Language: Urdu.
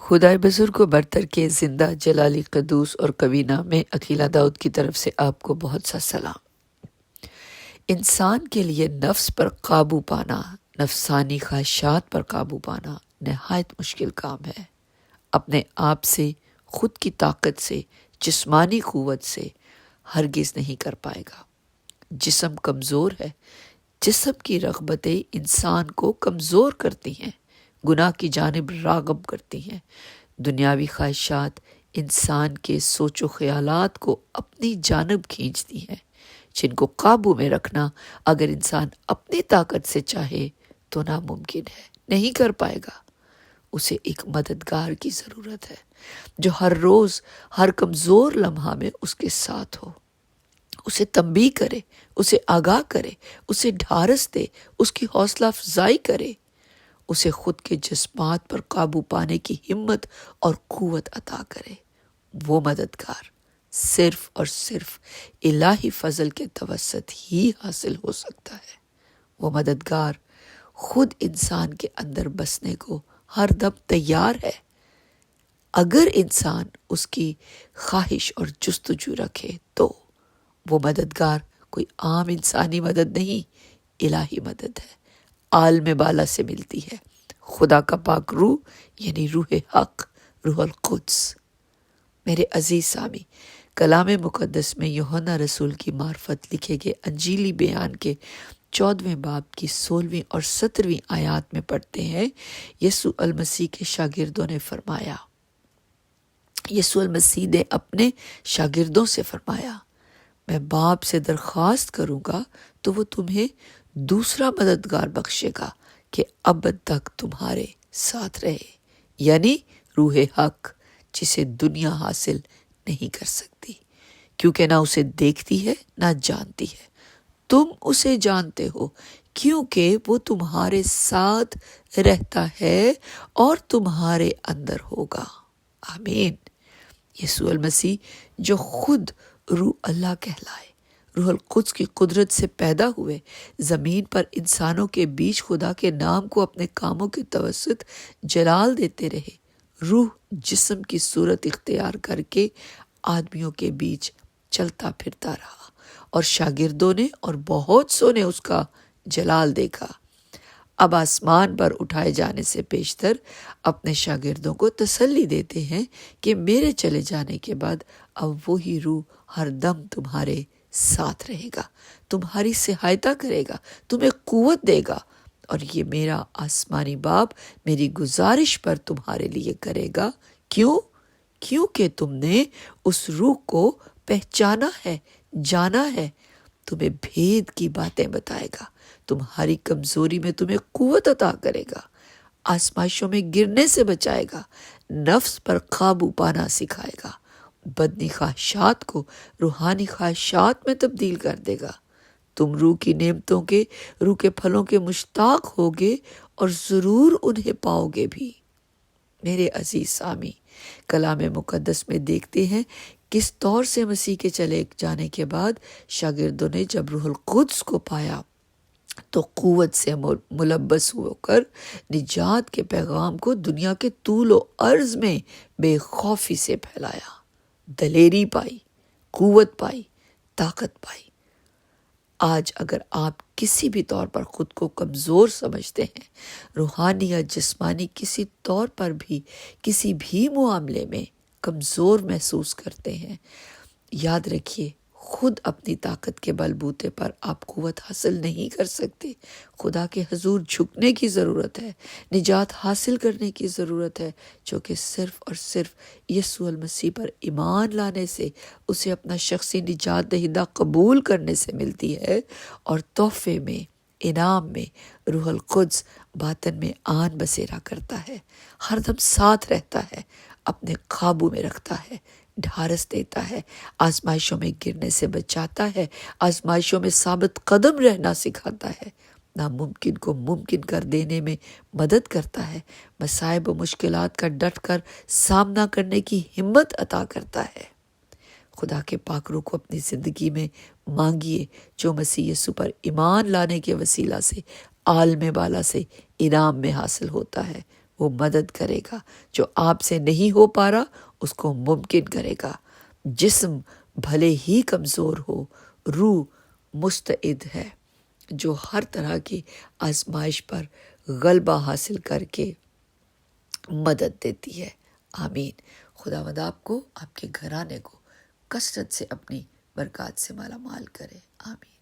خدائے بزرگ و برتر کے زندہ جلالی قدوس اور قوی نام میں عقیلہ داؤد کی طرف سے آپ کو بہت سا سلام۔ انسان کے لیے نفس پر قابو پانا، نفسانی خواہشات پر قابو پانا نہایت مشکل کام ہے۔ اپنے آپ سے، خود کی طاقت سے، جسمانی قوت سے ہرگز نہیں کر پائے گا۔ جسم کمزور ہے، جسم کی رغبتیں انسان کو کمزور کرتی ہیں، گناہ کی جانب راغب کرتی ہیں۔ دنیاوی خواہشات انسان کے سوچ و خیالات کو اپنی جانب کھینچتی ہیں، جن کو قابو میں رکھنا اگر انسان اپنی طاقت سے چاہے تو ناممکن ہے، نہیں کر پائے گا۔ اسے ایک مددگار کی ضرورت ہے جو ہر روز، ہر کمزور لمحہ میں اس کے ساتھ ہو، اسے تنبیہ کرے، اسے آگاہ کرے، اسے ڈھارس دے، اس کی حوصلہ افزائی کرے، اسے خود کے جذبات پر قابو پانے کی ہمت اور قوت عطا کرے۔ وہ مددگار صرف اور صرف الہی فضل کے توسط ہی حاصل ہو سکتا ہے۔ وہ مددگار خود انسان کے اندر بسنے کو ہر دم تیار ہے، اگر انسان اس کی خواہش اور جستجو رکھے تو۔ وہ مددگار کوئی عام انسانی مدد نہیں، الہی مدد ہے، عالم بالا سے ملتی ہے، خدا کا پاک روح یعنی روح حق، روح القدس۔ میرے عزیز سامی، کلام مقدس میں یوحنا رسول کی معرفت لکھے گئے انجیلی بیان کے 14ویں باب کی 16ویں اور 17ویں آیات میں پڑھتے ہیں، یسوع المسیح کے شاگردوں نے فرمایا، یسوع المسیح نے اپنے شاگردوں سے فرمایا، میں باپ سے درخواست کروں گا تو وہ تمہیں دوسرا مددگار بخشے گا کہ ابد تک تمہارے ساتھ رہے، یعنی روح حق، جسے دنیا حاصل نہیں کر سکتی، کیونکہ نہ اسے دیکھتی ہے نہ جانتی ہے۔ تم اسے جانتے ہو کیونکہ وہ تمہارے ساتھ رہتا ہے اور تمہارے اندر ہوگا۔ آمین۔ یسوع المسیح جو خود روح اللہ کہلائے، روح القدس کی قدرت سے پیدا ہوئے، زمین پر انسانوں کے بیچ خدا کے نام کو اپنے کاموں کے توسط جلال دیتے رہے۔ روح جسم کی صورت اختیار کر کے آدمیوں کے بیچ چلتا پھرتا رہا، اور شاگردوں نے اور بہت سو نے اس کا جلال دیکھا۔ اب آسمان پر اٹھائے جانے سے پیشتر اپنے شاگردوں کو تسلی دیتے ہیں کہ میرے چلے جانے کے بعد اب وہی روح ہر دم تمہارے ساتھ رہے گا، تمہاری سہایتا کرے گا، تمہیں قوت دے گا، اور یہ میرا آسمانی باپ میری گزارش پر تمہارے لیے کرے گا۔ کیونکہ تم نے اس روح کو پہچانا ہے، جانا ہے، تمہیں بھید کی باتیں بتائے گا، تمہاری کمزوری میں تمہیں قوت عطا کرے گا، آزمائشوں میں گرنے سے بچائے گا، نفس پر قابو پانا سکھائے گا، بدنی خواہشات کو روحانی خواہشات میں تبدیل کر دے گا۔ تم روح کی نعمتوں کے، روح کے پھلوں کے مشتاق ہوگے اور ضرور انہیں پاؤ گے بھی۔ میرے عزیز سامی، کلام مقدس میں دیکھتے ہیں کس طور سے مسیح کے چلے جانے کے بعد شاگردوں نے جب روح القدس کو پایا تو قوت سے ملبس ہو کر نجات کے پیغام کو دنیا کے طول و عرض میں بے خوفی سے پھیلایا، دلیری پائی، قوت پائی، طاقت پائی۔ آج اگر آپ کسی بھی طور پر خود کو کمزور سمجھتے ہیں، روحانی یا جسمانی کسی طور پر بھی کسی بھی معاملے میں کمزور محسوس کرتے ہیں، یاد رکھیے خود اپنی طاقت کے بل بوتے پر آپ قوت حاصل نہیں کر سکتے۔ خدا کے حضور جھکنے کی ضرورت ہے، نجات حاصل کرنے کی ضرورت ہے، جو کہ صرف اور صرف یسوع المسیح پر ایمان لانے سے، اسے اپنا شخصی نجات دہندہ قبول کرنے سے ملتی ہے، اور تحفے میں، انعام میں روح القدس باطن میں آن بسیرا کرتا ہے، ہر دم ساتھ رہتا ہے، اپنے قابو میں رکھتا ہے، ڈھارس دیتا ہے، آزمائشوں میں گرنے سے بچاتا ہے، آزمائشوں میں ثابت قدم رہنا سکھاتا ہے، ناممکن کو ممکن کر دینے میں مدد کرتا ہے، مصائب و مشکلات کا ڈٹ کر سامنا کرنے کی ہمت عطا کرتا ہے۔ خدا کے پاک روح کو اپنی زندگی میں مانگیے، جو مسیح یسوع پر ایمان لانے کے وسیلہ سے عالم بالا سے انعام میں حاصل ہوتا ہے۔ وہ مدد کرے گا. جو آپ سے نہیں ہو پا رہا اس کو ممکن کرے گا. جسم بھلے ہی کمزور ہو، روح مستعد ہے جو ہر طرح کی آزمائش پر غلبہ حاصل کر کے مدد دیتی ہے. آمین. خداوند آپ کو، آپ کے گھرانے کو کثرت سے اپنی برکات سے مالا مال کرے. آمین.